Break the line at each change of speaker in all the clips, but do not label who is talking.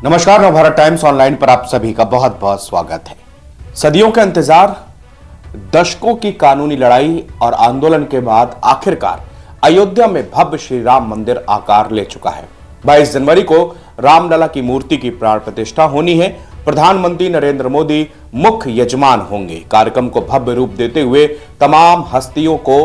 नमस्कार, Navbharat times online पर आप सभी का बहुत बहुत स्वागत है। सदियों का इंतजार, दशकों की कानूनी लड़ाई और आंदोलन के बाद आखिरकार अयोध्या में भव्य श्री राम मंदिर आकार ले चुका है। 22 जनवरी को रामलला की मूर्ति की प्राण प्रतिष्ठा होनी है। प्रधानमंत्री नरेंद्र मोदी मुख्य यजमान होंगे। कार्यक्रम को भव्य रूप देते हुए तमाम हस्तियों को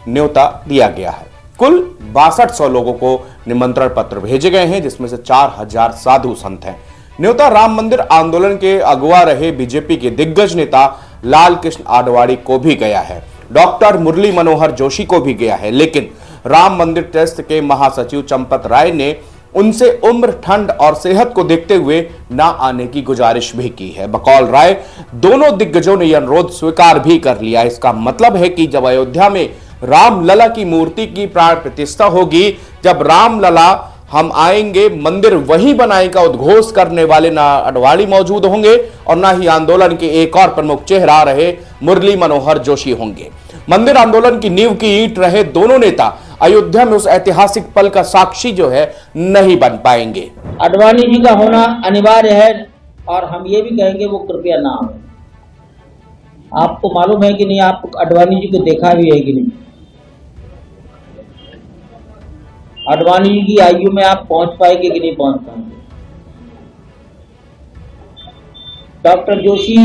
न्योता दिया गया है। कुल 6200 लोगों को निमंत्रण पत्र भेजे गए हैं, जिसमें से 4000 साधु संत हैं। न्योता राम मंदिर आंदोलन के अगुवा रहे बीजेपी के दिग्गज नेता लाल कृष्ण आडवाणी को भी गया है, डॉक्टर मुरली मनोहर जोशी को भी गया है, लेकिन राम मंदिर ट्रस्ट के महासचिव चंपत राय ने उनसे उम्र, ठंड और सेहत को देखते हुए ना आने की गुजारिश भी की है। बकौल राय दोनों दिग्गजों ने यह अनुरोध स्वीकार भी कर लिया। इसका मतलब है कि जब अयोध्या में रामलला की मूर्ति की प्राण प्रतिष्ठा होगी, जब रामलला हम आएंगे, मंदिर वही बनाएगा, उद्घोष करने वाले ना आडवाणी मौजूद होंगे और ना ही आंदोलन के एक और प्रमुख चेहरा रहे मुरली मनोहर जोशी होंगे। मंदिर आंदोलन की नींव की ईंट रहे दोनों नेता अयोध्या में उस ऐतिहासिक पल का साक्षी जो है नहीं बन पाएंगे।
आडवाणी जी का होना अनिवार्य है और हम ये भी कहेंगे वो कृपया ना हो। आपको मालूम है कि नहीं, आप आडवाणी जी को देखा भी है कि नहीं? आडवाणी जी की आयु में आप पहुंच पाएंगे कि नहीं पहुंच पाएंगे? डॉक्टर जोशी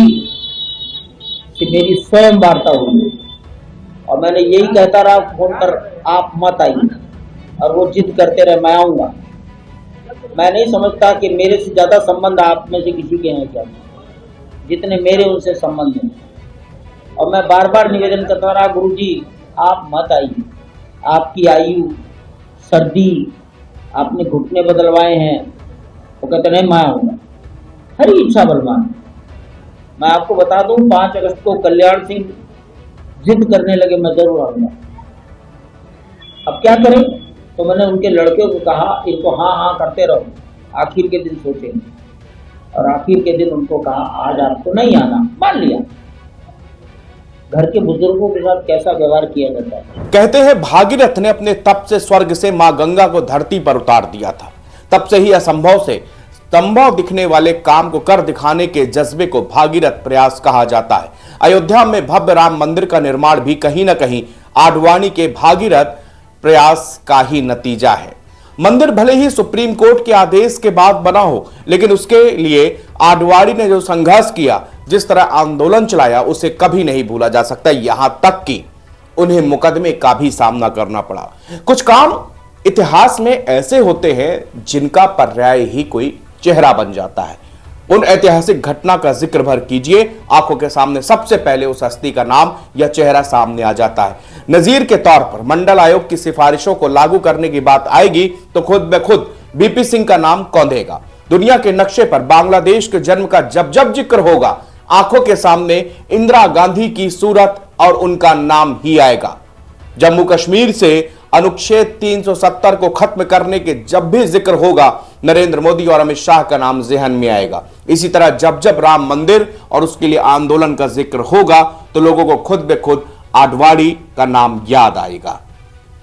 से मेरी स्वयं वार्ता हुई और मैंने यही कहता रहा फोन पर, आप मत आइए, और वो जिद करते रहे मैं आऊंगा। मैं नहीं समझता कि मेरे से ज्यादा संबंध आप में से किसी के हैं क्या, जितने मेरे उनसे संबंध हैं। और मैं बार बार निवेदन करता रहा, गुरुजी आप मत आइए, आपकी आयु, सर्दी, आपने घुटने बदलवाए हैं। वो कहते नहीं मैं आऊंगा, हरी इच्छा बलवान। मैं आपको बता दूं, 5 अगस्त को कल्याण सिंह जिद करने लगे मैं जरूर आऊंगा। अब क्या करें? तो मैंने उनके लड़के को कहा, इनको हाँ हाँ करते रहो, आखिर के दिन सोचेंगे। और आखिर के दिन उनको कहा आज आपको नहीं आना, मान लिया। घर के बुजुर्गों के साथ कैसा व्यवहार किया जाता है।
कहते हैं भागीरथ ने अपने तप से स्वर्ग से मां गंगा को धरती पर उतार दिया था। तब से ही असंभव से संभव दिखने वाले काम को कर दिखाने के जज्बे को भागीरथ प्रयास कहा जाता है। अयोध्या में भव्य राम मंदिर का निर्माण भी कहीं ना कहीं आडवाणी के भागीरथ प्रयास का ही नतीजा है। मंदिर भले ही सुप्रीम कोर्ट के आदेश के बाद बना हो, लेकिन उसके लिए आडवाणी ने जो संघर्ष किया, जिस तरह आंदोलन चलाया, उसे कभी नहीं भूला जा सकता। यहां तक कि उन्हें मुकदमे का भी सामना करना पड़ा। कुछ काम इतिहास में ऐसे होते हैं जिनका पर्याय ही कोई चेहरा बन जाता है। उन ऐतिहासिक घटना का जिक्र भर कीजिए, आंखों के सामने सबसे पहले उस हस्ती का नाम या चेहरा सामने आ जाता है। नजीर के तौर पर मंडल आयोग की सिफारिशों को लागू करने की बात आएगी तो खुद ब खुद बीपी सिंह का नाम कौंधेगा। दुनिया के नक्शे पर बांग्लादेश के जन्म का जब जब जिक्र होगा, आंखों के सामने इंदिरा गांधी की सूरत और उनका नाम ही आएगा। जम्मू कश्मीर से अनुच्छेद 370 को खत्म करने के जब भी जिक्र होगा, नरेंद्र मोदी और अमित शाह का नाम जहन में आएगा। इसी तरह जब जब राम मंदिर और उसके लिए आंदोलन का जिक्र होगा तो लोगों को खुद ब खुद आडवाणी का नाम याद आएगा।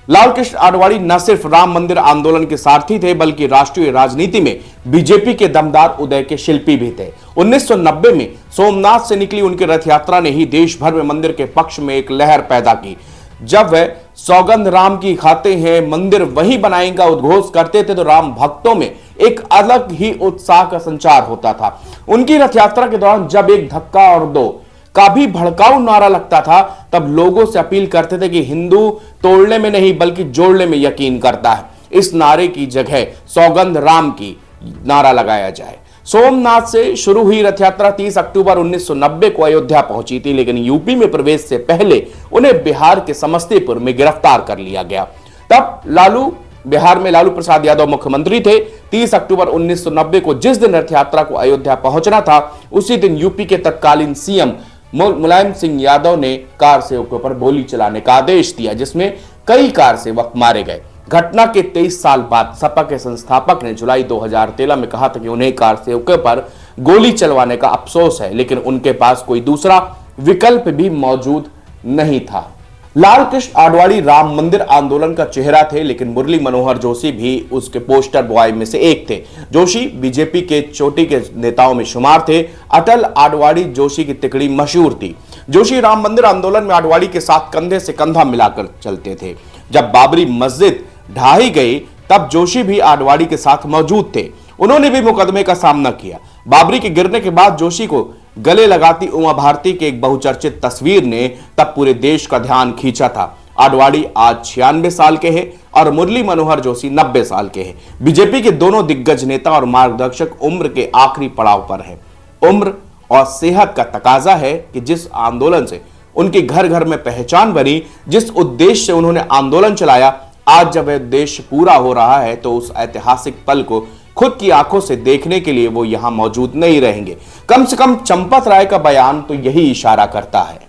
लाल कृष्ण आडवाणी न सिर्फ राम मंदिर आंदोलन के सारथी थे, बल्कि राष्ट्रीय राजनीति में बीजेपी के दमदार उदय के शिल्पी भी थे। 1990 में सोमनाथ से निकली उनकी रथ यात्रा ने ही देश भर में मंदिर के पक्ष में एक लहर पैदा की। जब वह सौगंध राम की खाते हैं, मंदिर वही बनाएगा उद्घोष करते थे, तो राम भक्तों में एक अलग ही उत्साह का संचार होता था। उनकी रथ यात्रा के दौरान जब एक धक्का और दो का भी भड़काऊ नारा लगता था, तब लोगों से अपील करते थे कि हिंदू तोड़ने में नहीं बल्कि जोड़ने में यकीन करता है। इस नारे की जगह सौगंध राम की नारा लगाया जाए। सोमनाथ से शुरू हुई रथ यात्रा 30 अक्टूबर 1990 को अयोध्या पहुंची थी, लेकिन यूपी में प्रवेश से पहले उन्हें बिहार के समस्तीपुर में गिरफ्तार कर लिया गया। तब बिहार में लालू प्रसाद यादव मुख्यमंत्री थे। 30 अक्टूबर 1990 को जिस दिन रथ यात्रा को अयोध्या पहुंचना था, उसी दिन यूपी के तत्कालीन सीएम मुलायम सिंह यादव ने कार सेवकों पर गोली चलाने का आदेश दिया, जिसमें कई कार सेवक मारे गए। घटना के 23 साल बाद सपा के संस्थापक ने जुलाई 2013 में कहा था कि उन्हें कार सेवकों पर गोली चलवाने का अफसोस है, लेकिन उनके पास कोई दूसरा विकल्प भी मौजूद नहीं था। लाल कृष्ण आडवाणी राम मंदिर आंदोलन का चेहरा थे, लेकिन मुरली मनोहर जोशी भी उसके पोस्टर बॉय में से एक थे। जोशी बीजेपी के चोटी के नेताओं में शुमार थे। अटल आडवाणी जोशी की तिकड़ी मशहूर थी। जोशी राम मंदिर आंदोलन में आडवाणी के साथ कंधे से कंधा मिलाकर चलते थे। जब बाबरी मस्जिद ढाई गई तब जोशी भी आडवाणी के साथ मौजूद थे। उन्होंने भी मुकदमे का सामना किया। बाबरी के गिरने के बाद जोशी को गले लगाती उमा भारती के एक बहुचर्चित तस्वीर ने तब पूरे देश का ध्यान खींचा था। आडवाणी आज 96 साल के हैं और मुरली मनोहर जोशी 90 साल के हैं। बीजेपी के दोनों दिग्गज नेता और मार्गदर्शक उम्र के आखिरी पड़ाव पर हैं। उम्र और सेहत का तकाजा है कि जिस आंदोलन से उनके घर घर में पहचान बनी, जिस उद्देश्य से उन्होंने आंदोलन चलाया, आज जब वह उद्देश्य पूरा हो रहा है तो उस ऐतिहासिक पल को खुद की आंखों से देखने के लिए वो यहां मौजूद नहीं रहेंगे। कम से कम चंपत राय का बयान तो यही इशारा करता है।